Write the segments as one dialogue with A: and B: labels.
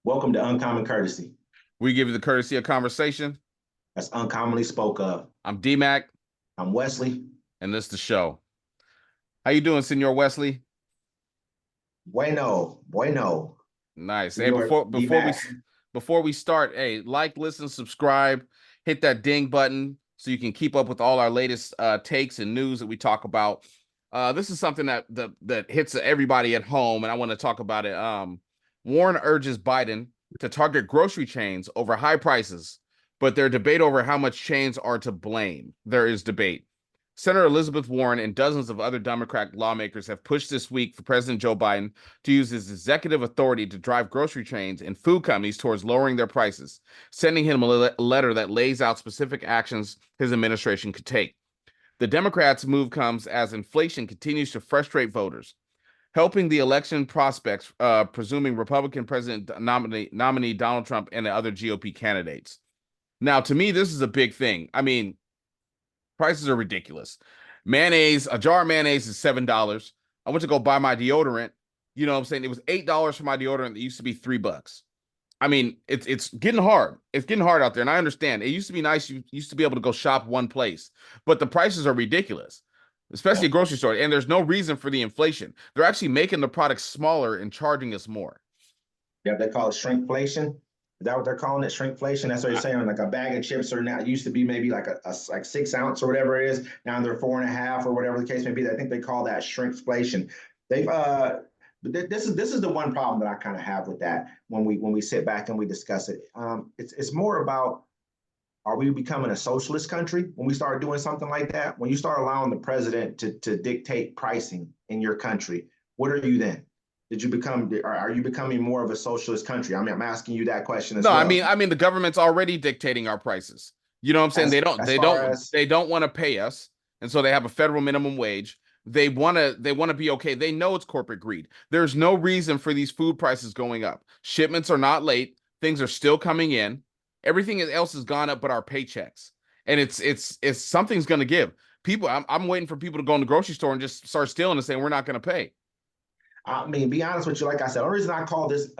A: Welcome to Uncommon Courtesy.
B: We give you the courtesy of conversation.
A: That's uncommonly spoke of.
B: I'm D-Mac,
A: I'm Wesley.
B: and this is the show. How you doing, Senor Wesley?
A: Bueno, bueno.
B: Nice. Hey,
A: Senor D-Mac.
B: before we start, hey, like, listen, subscribe, hit that ding button so you can keep up with all our latest takes and news that we talk about. This is something that hits everybody at home, and I want to talk about it. Warren urges Biden to target grocery chains over high prices, but there's debate over how much chains are to blame. There is debate. Senator Elizabeth Warren and dozens of other Democrat lawmakers have pushed this week for President Joe Biden to use his executive authority to drive grocery chains and food companies towards lowering their prices, sending him a letter that lays out specific actions his administration could take. The Democrats' move comes as inflation continues to frustrate voters, helping the election prospects, presuming Republican president nominee Donald Trump and the other GOP candidates. Now, to me, this is a big thing. I mean, prices are ridiculous. Mayonnaise, a jar of mayonnaise is $7. I went to go buy my deodorant. You know what I'm saying? It was $8 for my deodorant that used to be $3. I mean, it's getting hard. It's getting hard out there, and I understand. It used to be nice. You used to be able to go shop one place, but the prices are ridiculous, especially a grocery store. And there's no reason for the inflation. They're actually making the products smaller and charging us more.
A: Yeah, they call it shrinkflation. Is that what they're calling it? Shrinkflation? That's what you're saying. Like a bag of chips are now, it used to be maybe like a like 6 ounce or whatever it is. Now they're 4.5 or whatever the case may be. I think they call that shrinkflation. They've but this is the one problem that I kind of have with that when we sit back and we discuss it. It's more about, are we becoming a socialist country when we start doing something like that? When you start allowing the president to dictate pricing in your country, what are you then? Did you become? Are you becoming more of a socialist country? I mean, I'm asking you that question as
B: No,
A: well.
B: I mean, the government's already dictating our prices. You know what I'm saying?
A: As far as
B: They don't want to pay us, and so they have a federal minimum wage. They want to be okay. They know it's corporate greed. There's no reason for these food prices going up. Shipments are not late. Things are still coming in. Everything else has gone up, but our paychecks. And it's something's going to give. People, I'm waiting for people to go in the grocery store and just start stealing and saying we're not going to pay.
A: I mean, be honest with you, like I said, the reason I call this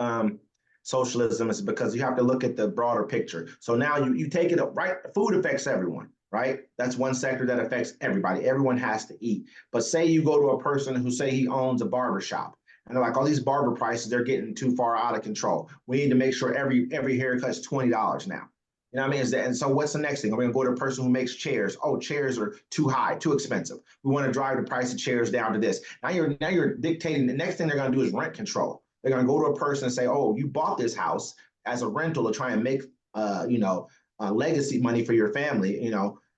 A: socialism is because you have to look at the broader picture. So now you take it up, right? Food affects everyone, right? That's one sector that affects everybody. Everyone has to eat. But say you go to a person who say he owns a barber shop, and they're like, all these barber prices, they're getting too far out of control. We need to make sure every haircut's $20 now. You know what I mean? And so what's the next thing? We're going to go to a person who makes chairs. Oh, chairs are too high, too expensive. We want to drive the price of chairs down to this. Now you're dictating. The next thing they're going to do is rent control. They're going to go to a person and say, oh, you bought this house as a rental to try and make, legacy money for your family,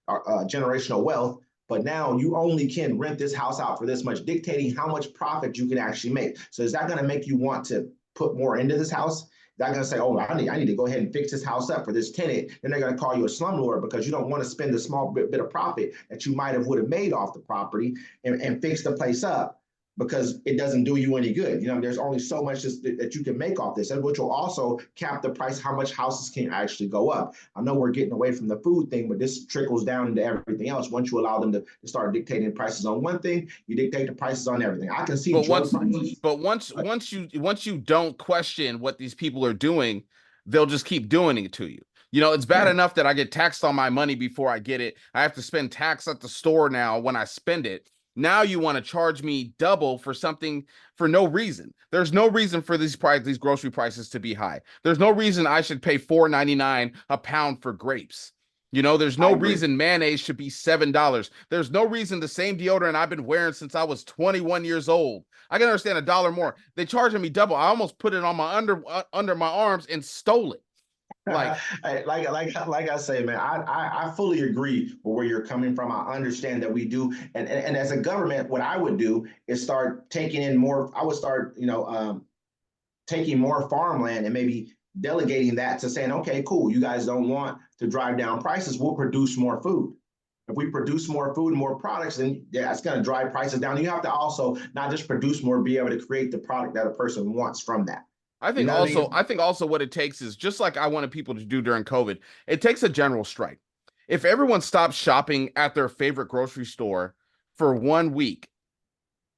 A: generational wealth. But now you only can rent this house out for this much, dictating how much profit you can actually make. So is that going to make you want to put more into this house? They're going to say, oh, I need to go ahead and fix this house up for this tenant. Then they're going to call you a slumlord because you don't want to spend the small bit of profit that you might have would have made off the property and fix the place up because it doesn't do you any good. You know, there's only so much that you can make off this, and which will also cap the price, how much houses can actually go up. I know we're getting away from the food thing, but this trickles down into everything else. Once you allow them to start dictating prices on one thing, you dictate the prices on everything. I can see
B: once you don't question what these people are doing, they'll just keep doing it to you. You know, it's bad enough that I get taxed on my money before I get it. I have to spend tax at the store now when I spend it. Now you want to charge me double for something for no reason. There's no reason for these grocery prices to be high. There's no reason I should pay $4.99 a pound for grapes. You know, there's no reason mayonnaise should be $7. There's no reason the same deodorant I've been wearing since I was 21 years old. I can understand $1 more. They charging me double. I almost put it on my under my arms and stole it.
A: Like I say, man, I fully agree with where you're coming from. I understand that we do, and as a government, what I would do is start taking in more. I would start, taking more farmland and maybe delegating that to saying, okay, cool, you guys don't want to drive down prices, we'll produce more food. If we produce more food and more products, then that's going to drive prices down. You have to also not just produce more, be able to create the product that a person wants from that.
B: I think I think also what it takes is just like I wanted people to do during COVID, it takes a general strike. If everyone stops shopping at their favorite grocery store for 1 week,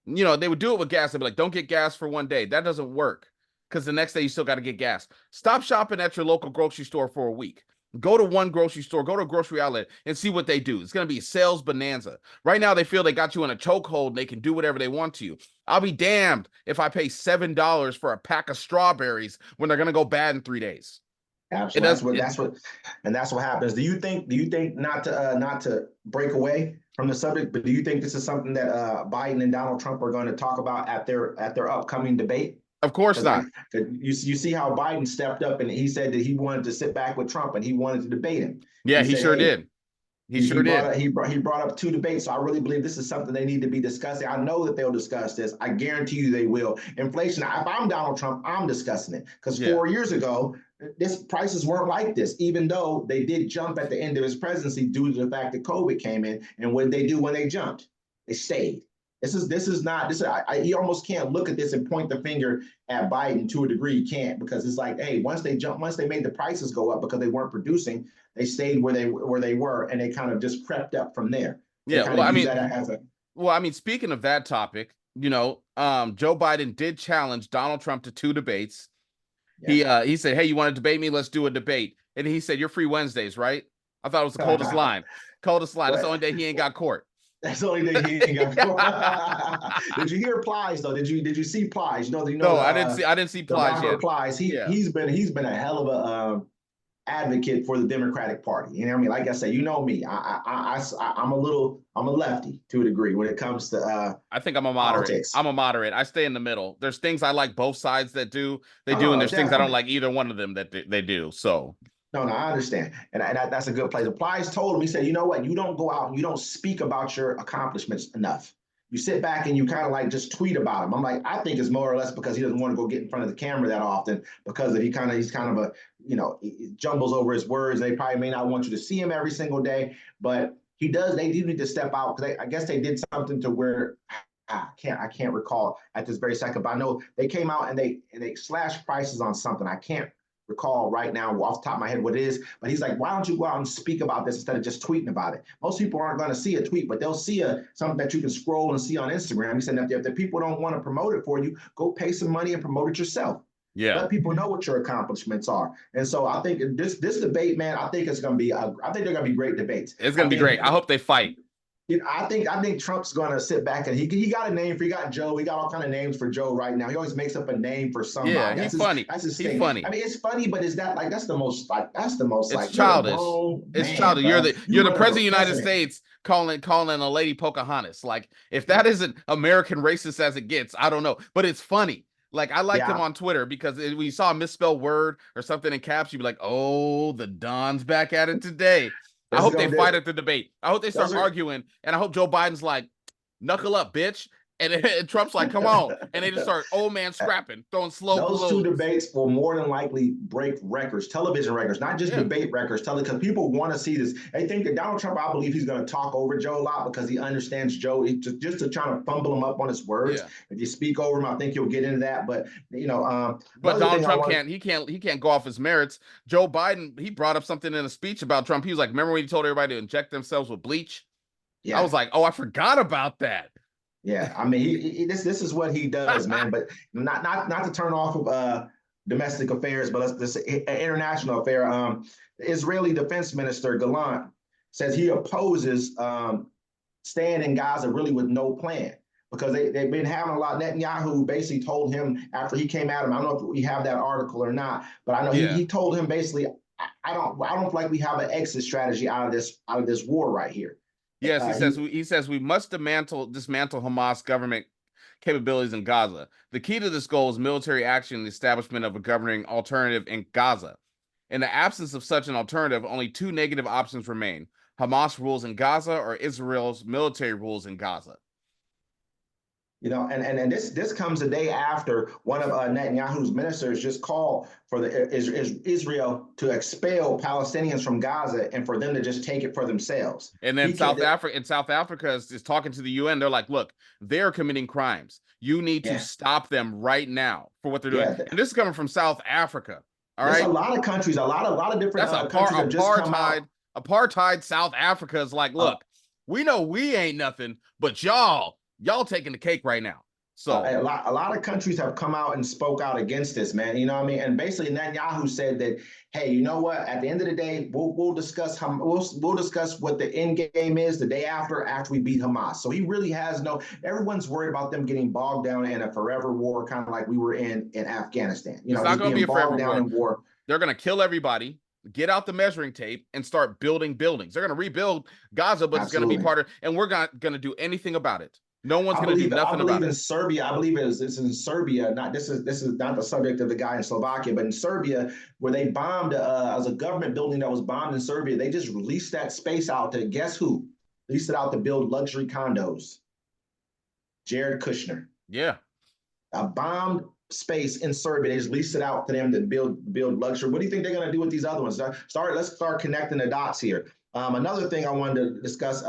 B: they would do it with gas. They'd be like, don't get gas for one day. That doesn't work. because the next day you still got to get gas. Stop shopping at your local grocery store for a week. Go to one grocery store, go to a grocery outlet, and see what they do. It's going to be a sales bonanza. Right now, they feel they got you in a chokehold and they can do whatever they want to you. I'll be damned if I pay $7 for a pack of strawberries when they're going to go bad in 3 days.
A: Absolutely. That's what happens. Do you think not to break away from the subject, but do you think this is something that Biden and Donald Trump are going to talk about at their upcoming debate?
B: Of course not.
A: You see how Biden stepped up and he said that he wanted to sit back with Trump and he wanted to debate him.
B: Yeah, he sure did. He
A: brought up 2 debates, so I really believe this is something they need to be discussing. I know that they'll discuss this. I guarantee you they will. Inflation. If I'm Donald Trump, I'm discussing it because 4 years ago, prices weren't like this. Even though they did jump at the end of his presidency due to the fact that COVID came in, and what did they do when they jumped? They stayed. You almost can't look at this and point the finger at Biden to a degree. You can't, because it's like, hey, once they made the prices go up because they weren't producing, they stayed where they were, and they kind of just crept up from there.
B: Yeah, well, I mean, speaking of that topic, Joe Biden did challenge Donald Trump to 2 debates. Yeah. He said, hey, you want to debate me? Let's do a debate. And he said, you're free Wednesdays, right? I thought it was the coldest line. That's the only day he ain't got court.
A: That's the only day he ain't got. Did you hear Plies though? Did you see Plies?
B: No, I didn't see Plies yet.
A: Plies. He's been a hell of a advocate for the Democratic Party. You know what I mean? Like I said, you know me. I'm a lefty to a degree when it comes to
B: I think I'm a moderate. Politics. I'm a moderate. I stay in the middle. There's things I like both sides and there's definitely things I don't like either one of them that they do. So
A: No, I understand. And that's a good place. Plies told him, he said, you know what? You don't go out and you don't speak about your accomplishments enough. You sit back and you kind of like just tweet about them. I'm like, I think it's more or less because he doesn't want to go get in front of the camera that often, because he's kind of a, he jumbles over his words. They probably may not want you to see him every single day, but they do need to step out, because I guess they did something to where I can't recall at this very second, but I know they came out and they slashed prices on something. I can't recall right now off the top of my head what it is, but he's like, why don't you go out and speak about this instead of just tweeting about it? Most people aren't going to see a tweet, but they'll see something that you can scroll and see on Instagram. He said, if the people don't want to promote it for you, go pay some money and promote it yourself.
B: Yeah,
A: let people know what your accomplishments are. And so I think this debate, man, I think they're going to be great debates.
B: It's going to be great. I hope they fight.
A: I think Trump's going to sit back and he got a name for, he got Joe. He got all kind of names for Joe right now. He always makes up a name for somebody.
B: Yeah, he's funny. He's funny.
A: I mean, it's funny, but is that like, that's the most
B: it's childish. It's childish. You're the president of the United States calling a lady Pocahontas. Like, if that isn't American racist as it gets, I don't know. But it's funny. Like, I liked him on Twitter because when you saw a misspelled word or something in caps, you'd be like, oh, the Don's back at it today. I hope they fight at the debate. I hope they start arguing, and I hope Joe Biden's like, knuckle up, bitch. And Trump's like, come on. And they just start old man scrapping, throwing slow blows.
A: Those 2 debates will more than likely break records, television records, not just debate records, because people want to see this. They think that Donald Trump, I believe he's going to talk over Joe a lot because he understands Joe, just to try to fumble him up on his words. Yeah. If you speak over him, I think you'll get into that. But,
B: but Donald Trump can't go off his merits. Joe Biden, he brought up something in a speech about Trump. He was like, remember when he told everybody to inject themselves with bleach? Yeah. I was like, oh, I forgot about that.
A: Yeah, I mean, this is what he does, man. But not to turn off of domestic affairs, but this international affair. The Israeli Defense Minister Gallant says he opposes staying in Gaza really with no plan, because they've been having a lot. Netanyahu basically told him after he came at him. I don't know if we have that article or not, but I know he told him basically, I don't feel like we have an exit strategy out of this war right here.
B: Yes, he says we must dismantle Hamas government capabilities in Gaza. The key to this goal is military action and the establishment of a governing alternative in Gaza. In the absence of such an alternative, only 2 negative options remain: Hamas rules in Gaza or Israel's military rules in Gaza.
A: And this comes a day after one of Netanyahu's ministers just called for Israel to expel Palestinians from Gaza and for them to just take it for themselves.
B: And then South Africa is talking to the UN. They're like, look, they're committing crimes. You need to stop them right now for what they're doing. Yeah. And this is coming from South Africa. All right,
A: a lot of countries, a lot of different countries have just come out.
B: Apartheid South Africa is like, look, we know we ain't nothing, but y'all taking the cake right now. So
A: a lot of countries have come out and spoke out against this, man. You know what I mean? And basically, Netanyahu said that, hey, you know what? At the end of the day, we'll discuss we'll discuss what the end game is the day after we beat Hamas. So he really has no. Everyone's worried about them getting bogged down in a forever war, kind of like we were in Afghanistan. You
B: it's
A: know,
B: not
A: just
B: going to
A: being
B: be a forever
A: bogged down
B: war.
A: in war.
B: They're going to kill everybody, get out the measuring tape, and start building buildings. They're going to rebuild Gaza, but it's going to be part of, and we're not going to do anything about it. No one's going to do nothing about it. I believe
A: in Serbia. I believe it's in Serbia. This is not the subject of the guy in Slovakia, but in Serbia, where they bombed as a government building that was bombed in Serbia, they just released that space out to guess who? Released it out to build luxury condos. Jared Kushner.
B: Yeah.
A: A bombed space in Serbia. They just leased it out to them to build luxury. What do you think they're going to do with these other ones? Let's start connecting the dots here. Another thing I wanted to discuss.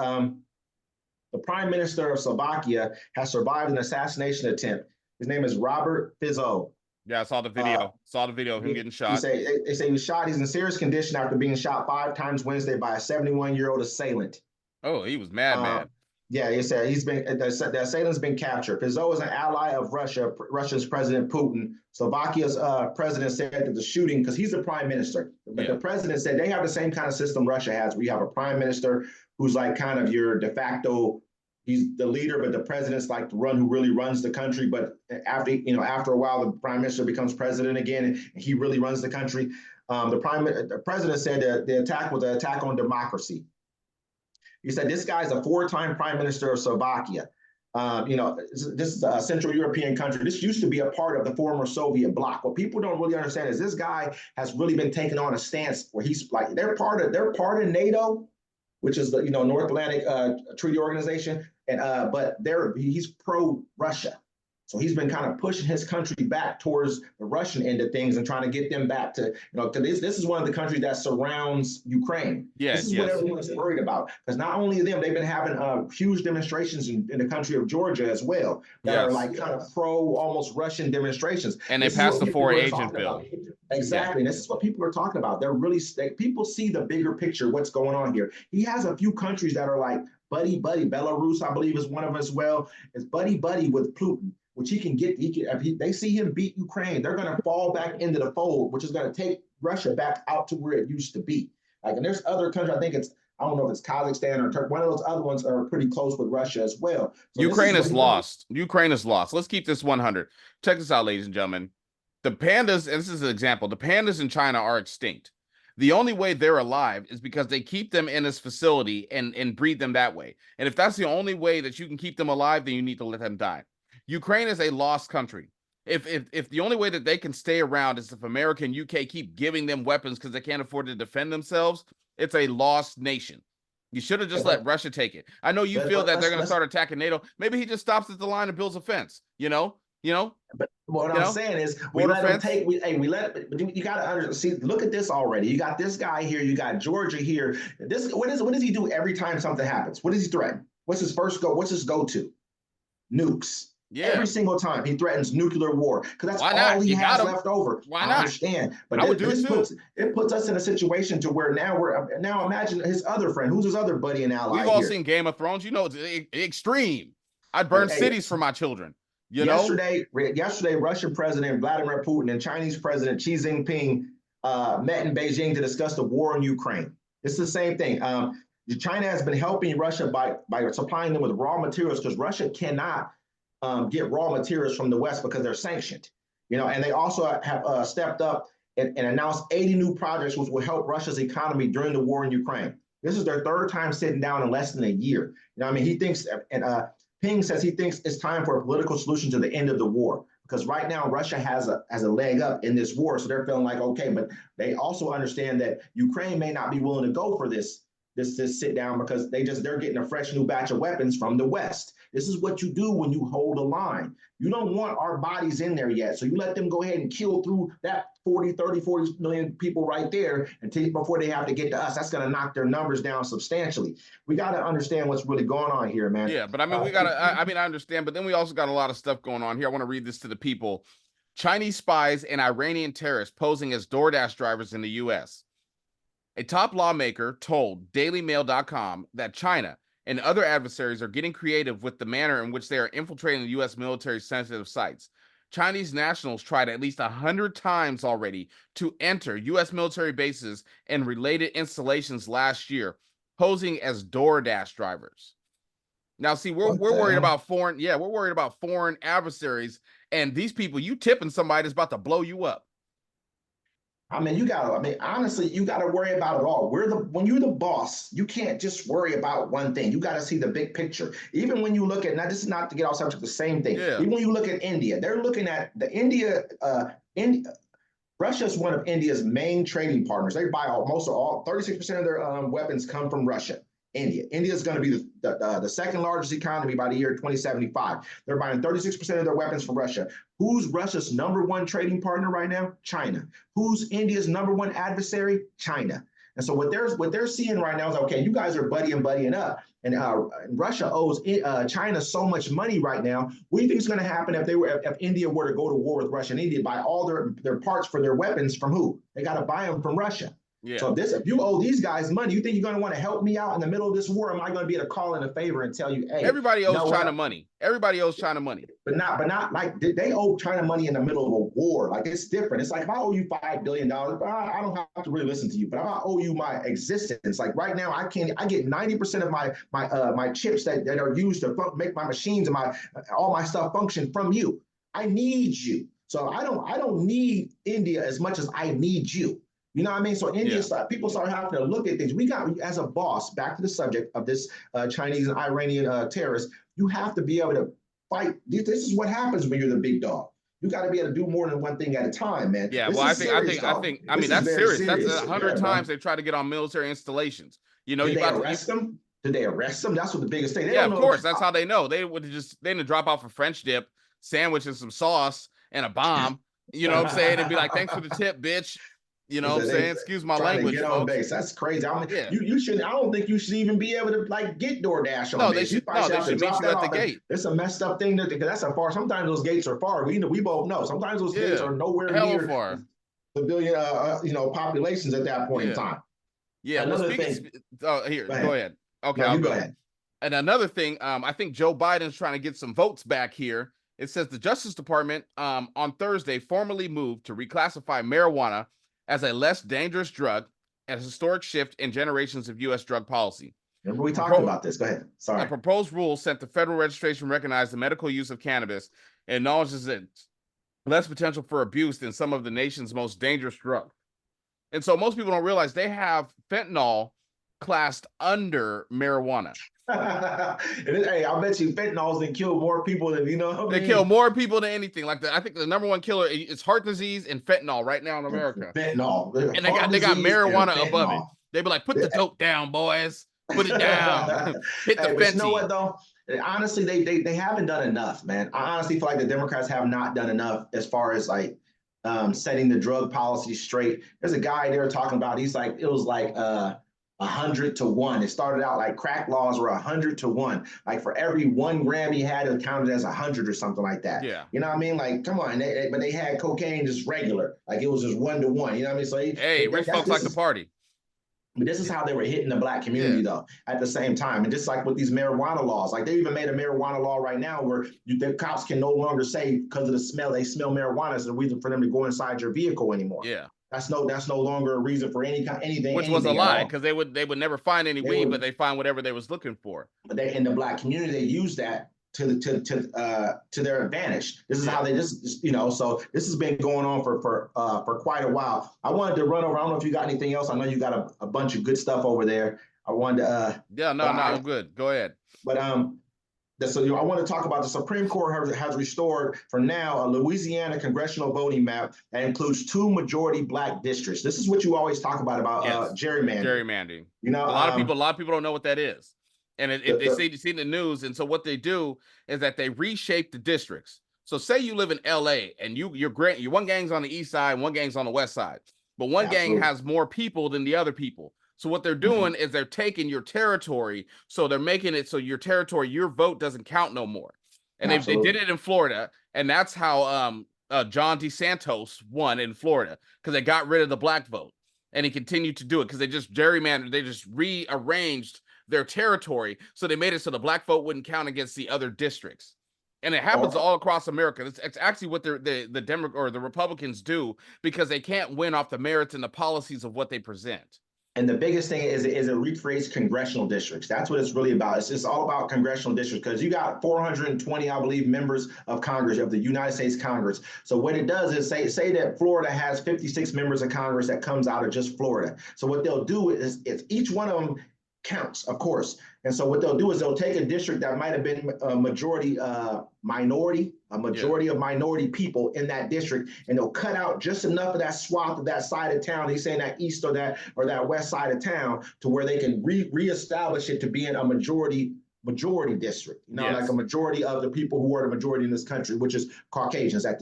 A: The Prime Minister of Slovakia has survived an assassination attempt. His name is Robert Fico.
B: Yeah, I saw the video. Of him getting shot.
A: They say he was shot. He's in serious condition after being shot 5 times Wednesday by a 71-year-old assailant.
B: Oh, he was mad.
A: Yeah, he said the assailant's been captured. Fico is an ally of Russia's President Putin. Slovakia's president said that the shooting, because he's the prime minister, but the president said they have the same kind of system Russia has, where you have a prime minister who's like kind of your de facto, he's the leader, but the president's like the one who really runs the country. But after a while, the prime minister becomes president again, and he really runs the country. The president said that the attack was an attack on democracy. He said this guy's a 4-time prime minister of Slovakia. This is a Central European country. This used to be a part of the former Soviet bloc. What people don't really understand is this guy has really been taking on a stance where he's like they're part of NATO, which is the North Atlantic Treaty Organization, and but he's pro-Russia. So he's been kind of pushing his country back towards the Russian end of things and trying to get them back to, because this is one of the countries that surrounds Ukraine.
B: Yes,
A: this is what everyone's worried about. Because not only them, they've been having huge demonstrations in the country of Georgia as well that are like kind of almost Russian demonstrations.
B: And they passed the foreign agent bill.
A: Exactly. And this is what people are talking about. People see the bigger picture, what's going on here. He has a few countries that are like buddy. Belarus, I believe, is one of them as well. Is buddy with Putin, which he can get. If they see him beat Ukraine, they're going to fall back into the fold, which is going to take Russia back out to where it used to be. And there's other countries. I don't know if it's Kazakhstan or Turkey. One of those other ones are pretty close with Russia as well. So
B: Ukraine is lost. Ukraine is lost. Let's keep this 100. Check this out, ladies and gentlemen. The pandas, and this is an example, the pandas in China are extinct. The only way they're alive is because they keep them in this facility and breed them that way. And if that's the only way that you can keep them alive, then you need to let them die. Ukraine is a lost country. If the only way that they can stay around is if America and UK keep giving them weapons because they can't afford to defend themselves, it's a lost nation. You should have just let Russia take it. I know you feel that they're going to start attacking NATO. Maybe he just stops at the line and builds a fence, But
A: what I'm saying is, we let them take. But you got to understand. See, look at this already. You got this guy here. You got Georgia here. What does he do every time something happens? What does he threaten? What's his go-to? Nukes. Yeah. Every single time he threatens nuclear war, because that's all he has left over.
B: Why not?
A: I understand, but it puts us in a situation to where now imagine his other friend, who's his other buddy and ally.
B: We've all seen Game of Thrones. It's extreme. I'd burn cities for my children.
A: Yesterday, Russian President Vladimir Putin and Chinese President Xi Jinping met in Beijing to discuss the war in Ukraine. It's the same thing. China has been helping Russia by supplying them with raw materials, because Russia cannot get raw materials from the West because they're sanctioned. And they also have stepped up and announced 80 new projects which will help Russia's economy during the war in Ukraine. This is their 3rd time sitting down in less than a year. He thinks, and Ping says he thinks it's time for a political solution to the end of the war, because right now Russia has a leg up in this war. So they're feeling like, okay, but they also understand that Ukraine may not be willing to go for this sit down, because they're getting a fresh new batch of weapons from the West. This is what you do when you hold a line. You don't want our bodies in there yet. So you let them go ahead and kill through that 40 million people right there before they have to get to us. That's going to knock their numbers down substantially. We got to understand what's really going on here, man.
B: Yeah, but I understand, but then we also got a lot of stuff going on here. I want to read this to the people. Chinese spies and Iranian terrorists posing as DoorDash drivers in the U.S. A top lawmaker told DailyMail.com that China and other adversaries are getting creative with the manner in which they are infiltrating the U.S. military sensitive sites. Chinese nationals tried at least 100 times already to enter U.S. military bases and related installations last year, posing as DoorDash drivers. Now, see, we're worried about foreign, we're worried about foreign adversaries, and these people, you tipping somebody that's about to blow you up.
A: I mean, honestly, you got to worry about it all. When you're the boss, you can't just worry about one thing. You got to see the big picture. Even when you look at, now this is not to get off subject, the same thing.
B: Yeah.
A: Even when you look at India, they're looking at Russia is one of India's main trading partners. They buy 36% of their weapons come from Russia. India is going to be the second largest economy by the year 2075. They're buying 36% of their weapons from Russia. Who's Russia's number one trading partner right now? China. Who's India's number one adversary? China. And so what they're seeing right now is, okay, you guys are buddying up, and Russia owes China so much money right now. What do you think is going to happen if India were to go to war with Russia and India buy all their parts for their weapons from who? They got to buy them from Russia.
B: Yeah.
A: So if you owe these guys money, you think you're going to want to help me out in the middle of this war? Am I going to be able to call in a favor and tell you, hey,
B: everybody owes China money. Everybody owes China money.
A: But not like they owe China money in the middle of a war. Like, it's different. It's like, if I owe you $5 billion, I don't have to really listen to you. But if I owe you my existence, like right now, I get 90% of my chips that are used to make my machines and all my stuff function from you. I need you. So I don't need India as much as I need you. You know what I mean? So people start having to look at things. We got, as a boss, back to the subject of this Chinese and Iranian terrorists, you have to be able to fight. This is what happens when you're the big dog. You got to be able to do more than one thing at a time, man.
B: Yeah, well, I think that's serious. That's 100 times they try to get on military installations. You know,
A: Did they arrest them? That's what the biggest thing.
B: Of course, that's how they know. They didn't drop off a French dip, sandwich and some sauce and a bomb. You know what I'm saying? And be like, thanks for the tip, bitch. You know what I'm saying? Excuse my language.
A: Get on base. That's crazy. I mean, you shouldn't. I don't think you should even be able to get DoorDash on base.
B: They should meet you at the gate.
A: It's a messed up thing because that's a far. Sometimes those gates are far. We both know. Sometimes those gates are nowhere near
B: far.
A: The billion populations at that point in time.
B: Yeah. Another thing. Go ahead. Okay,
A: I'll go ahead.
B: And another thing, I think Joe Biden's trying to get some votes back here. It says the Justice Department on Thursday formally moved to reclassify marijuana as a less dangerous drug, a historic shift in generations of U.S. drug policy.
A: Remember, we talked about this. Go ahead. Sorry.
B: A proposed rule sent the federal registration recognize the medical use of cannabis and acknowledges its less potential for abuse than some of the nation's most dangerous drugs. And so most people don't realize they have fentanyl classed under marijuana.
A: Hey, I bet you fentanyl's done kill more people than
B: They kill more people than anything. I think the number one killer is heart disease and fentanyl right now in America.
A: Fentanyl,
B: and they got marijuana above it. They be like, put the dope down, boys. Put it down. Hit the fentanyl.
A: You know what though? Honestly, they haven't done enough, man. I honestly feel like the Democrats have not done enough as far as like setting the drug policy straight. There's a guy they were talking about. He's like, it was like 100 to 1. It started out like crack laws were 100 to 1. Like for every 1 gram he had, it counted as 100 or something like that.
B: Yeah.
A: You know what I mean? Like, come on. But they had cocaine just regular. Like it was just 1 to 1. You know what I mean? So
B: rich folks like to party.
A: But this is how they were hitting the black community, though, at the same time. And just like with these marijuana laws, like they even made a marijuana law right now where the cops can no longer say because of the smell, they smell marijuana is a reason for them to go inside your vehicle anymore.
B: Yeah.
A: That's no longer a reason for anything.
B: Which was a lie, because they would never find any weed, but they find whatever they was looking for.
A: But in the black community, they use that to their advantage. This is how they so this has been going on for quite a while. I wanted to run over. I don't know if you got anything else. I know you got a bunch of good stuff over there. I wanted to
B: I'm good. Go ahead.
A: But I want to talk about the Supreme Court has restored for now a Louisiana congressional voting map that includes 2 majority black districts. This is what you always talk about gerrymandering.
B: Gerrymandering.
A: You know,
B: a lot of people don't know what that is. And they see the news, and so what they do is that they reshape the districts. So say you live in LA and your one gang's on the east side, one gang's on the west side, but one gang has more people than the other people. So what they're doing is they're taking your territory, so they're making it so your territory, your vote doesn't count no more. And they did it in Florida, and that's how John DeSantis won in Florida, because they got rid of the black vote, and he continued to do it because they just gerrymandered, they just rearranged their territory. So they made it so the black vote wouldn't count against the other districts. And it happens all across America. It's actually what the Republicans do, because they can't win off the merits and the policies of what they present.
A: And the biggest thing is it recreates congressional districts. That's what it's really about. It's all about congressional districts, because you got 420, I believe, members of Congress, of the United States Congress. So what it does is say that Florida has 56 members of Congress that comes out of just Florida. So what they'll do is each one of them counts, of course. And so what they'll do is they'll take a district that might have been a majority minority of minority people in that district, and they'll cut out just enough of that swath of that side of town. He's saying that east or that west side of town, to where they can reestablish it to being a majority district, like a majority of the people who are the majority in this country, which is Caucasians at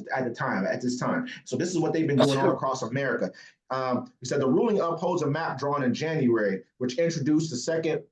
A: this time. So this is what they've been doing all across America. He said the ruling upholds a map drawn in January, which introduced the second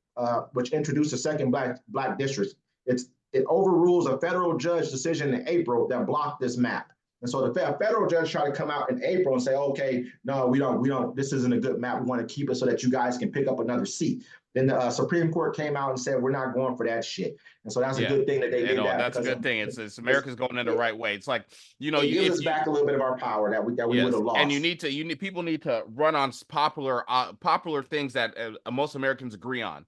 A: black district. It overrules a federal judge decision in April that blocked this map. And so the federal judge tried to come out in April and say, okay, no, we don't, this isn't a good map. We want to keep it so that you guys can pick up another seat. Then the Supreme Court came out and said, we're not going for that shit. And so that's a good thing that they did that.
B: That's a good thing. It's America's going in the right way. It's like,
A: it gives us back a little bit of our power that we would have lost.
B: And people need to run on popular things that most Americans agree on.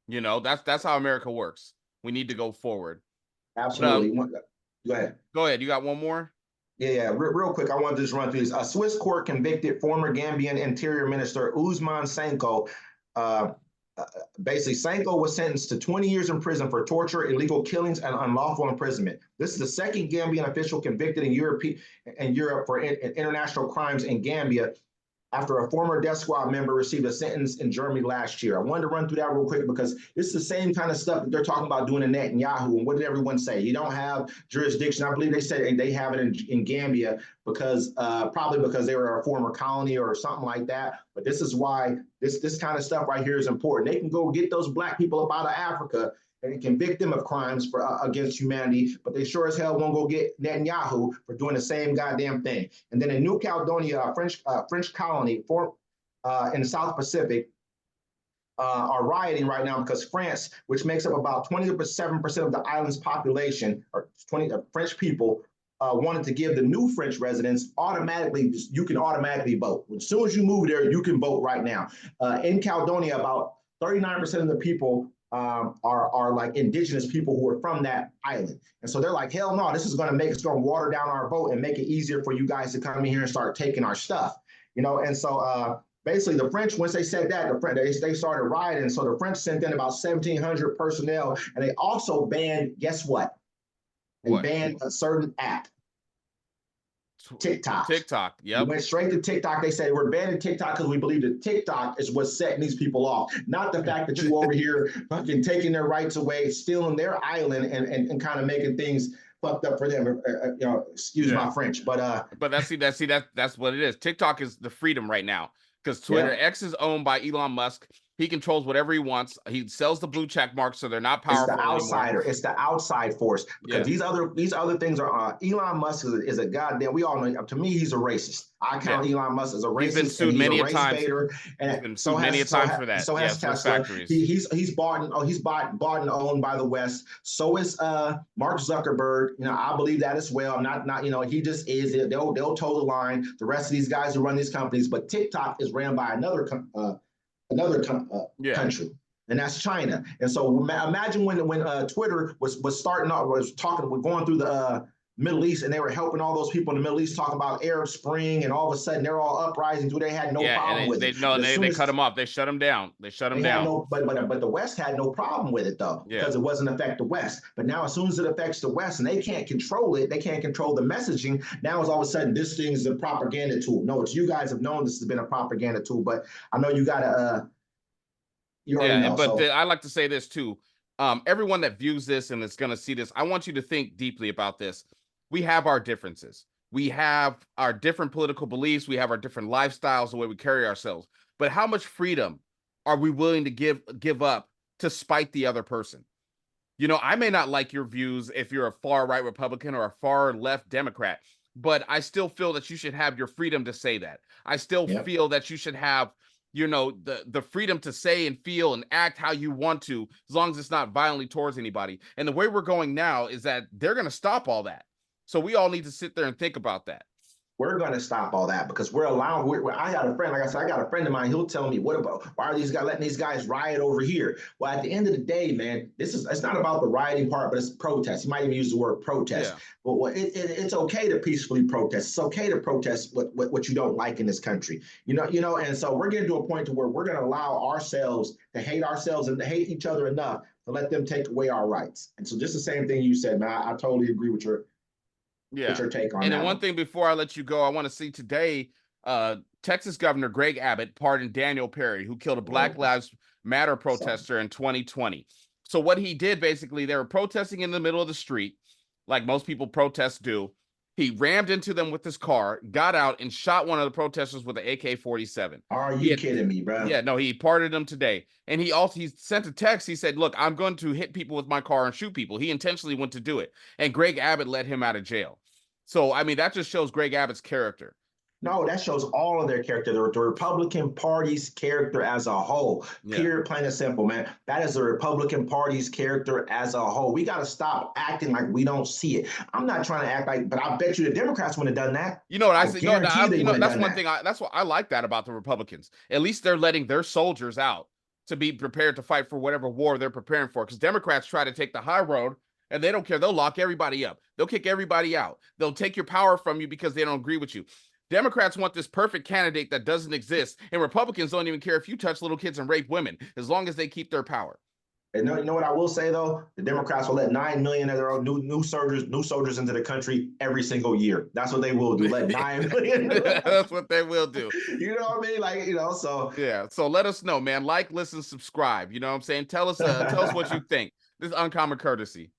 B: That's how America works. We need to go forward.
A: Absolutely. Go ahead.
B: Go ahead. You got one more?
A: Yeah. Real quick, I want to just run through this. A Swiss court convicted former Gambian Interior Minister Ousmane Sonko. Basically, Sonko was sentenced to 20 years in prison for torture, illegal killings, and unlawful imprisonment. This is the second Gambian official convicted in Europe for international crimes in Gambia, after a former death squad member received a sentence in Germany last year. I wanted to run through that real quick, because it's the same kind of stuff that they're talking about doing in Netanyahu. And what did everyone say? You don't have jurisdiction. I believe they said they have it in Gambia because probably because they were a former colony or something like that. But this is why this kind of stuff right here is important. They can go get those black people up out of Africa and convict them of crimes against humanity, but they sure as hell won't go get Netanyahu for doing the same goddamn thing. And then in New Caledonia, a French colony in the South Pacific, are rioting right now because France, which makes up about 27% of the island's population, or 20 French people, wanted to give the new French residents you can automatically vote. As soon as you move there, you can vote right now. In Caledonia, about 39% of the people are like indigenous people who are from that island. And so they're like, hell no, this is going to water down our vote and make it easier for you guys to come in here and start taking our stuff. And so basically the French, once they said that, they started rioting. So the French sent in about 1,700 personnel, and they also banned, guess what? They banned a certain app. TikTok.
B: Yep.
A: We went straight to TikTok. They said we're banning TikTok because we believe that TikTok is what's setting these people off, not the fact that you over here fucking taking their rights away, stealing their island, and kind of making things fucked up for them. Excuse my French, but
B: that's what it is. TikTok is the freedom right now, because Twitter X is owned by Elon Musk. He controls whatever he wants. He sells the blue check marks, so they're not powerful
A: anymore. It's the outsider.
B: Anymore.
A: It's the outside force, because these other things are. Elon Musk is a goddamn. We all know. To me, he's a racist. I count Elon Musk as a racist.
B: He's been sued many times.
A: He's been sued many times for that. So has Tesla. He's bought and owned by the West. So is Mark Zuckerberg. I believe that as well. Not. He just is. They'll toe the line. The rest of these guys who run these companies, but TikTok is ran by another country, and that's China. And so imagine when Twitter was going through the Middle East, and they were helping all those people in the Middle East, talking about Arab Spring, and all of a sudden they're all uprising. They had no problem with it.
B: They cut them off. They shut them down. But
A: the West had no problem with it though, because it wasn't affect the West. But now, as soon as it affects the West, and they can't control it, they can't control the messaging. Now, it's all of a sudden this thing is a propaganda tool. No, it's you guys have known this has been a propaganda tool, but I know you gotta.
B: I like to say this too. Everyone that views this and is going to see this, I want you to think deeply about this. We have our differences. We have our different political beliefs. We have our different lifestyles, the way we carry ourselves. But how much freedom are we willing to give up to spite the other person? I may not like your views if you're a far right Republican or a far left Democrat, but I still feel that you should have your freedom to say that. I still feel that you should have you know, the freedom to say and feel and act how you want to, as long as it's not violently towards anybody. And the way we're going now is that they're going to stop all that. So we all need to sit there and think about that.
A: We're going to stop all that because we're allowing. I got a friend, like I said, I got a friend of mine. He'll tell me, "What about why are these guys letting these guys riot over here?" Well, at the end of the day, man, it's not about the rioting part, but it's protest. You might even use the word protest.
B: Yeah.
A: But it's okay to peacefully protest. It's okay to protest what you don't like in this country. And so we're getting to a point to where we're going to allow ourselves to hate ourselves and to hate each other enough to let them take away our rights. And so just the same thing you said, man. I totally agree with your take on
B: And
A: that
B: then one thing before I let you go, I want to see today, Texas Governor Greg Abbott pardoned Daniel Perry, who killed a Black Lives Matter protester in 2020. So what he did, basically, they were protesting in the middle of the street, like most people protest do. He rammed into them with his car, got out, and shot one of the protesters with an AK-47.
A: Are you kidding me, bro?
B: Yeah, no, he pardoned him today. And he sent a text. He said, look, I'm going to hit people with my car and shoot people. He intentionally went to do it. And Greg Abbott let him out of jail. So, I mean, that just shows Greg Abbott's character.
A: No, that shows all of their character, the Republican Party's character as a whole. Period, plain and simple, man. That is the Republican Party's character as a whole. We got to stop acting like we don't see it. I'm not trying to act like, but I bet you the Democrats wouldn't have done that.
B: You know what I say? That's one
A: that.
B: thing. That's what I like that about the Republicans. At least they're letting their soldiers out to be prepared to fight for whatever war they're preparing for. Because Democrats try to take the high road. And they don't care. They'll lock everybody up. They'll kick everybody out. They'll take your power from you because they don't agree with you. Democrats want this perfect candidate that doesn't exist. And Republicans don't even care if you touch little kids and rape women, as long as they keep their power.
A: And you know what I will say, though? The Democrats will let 9 million of their own new soldiers into the country every single year. That's what they will do. Let 9 million.
B: That's what they will do.
A: You know what I mean? Like, so.
B: Yeah. So let us know, man. Like, listen, subscribe. You know what I'm saying? Tell us what you think. This is Uncommon Courtesy.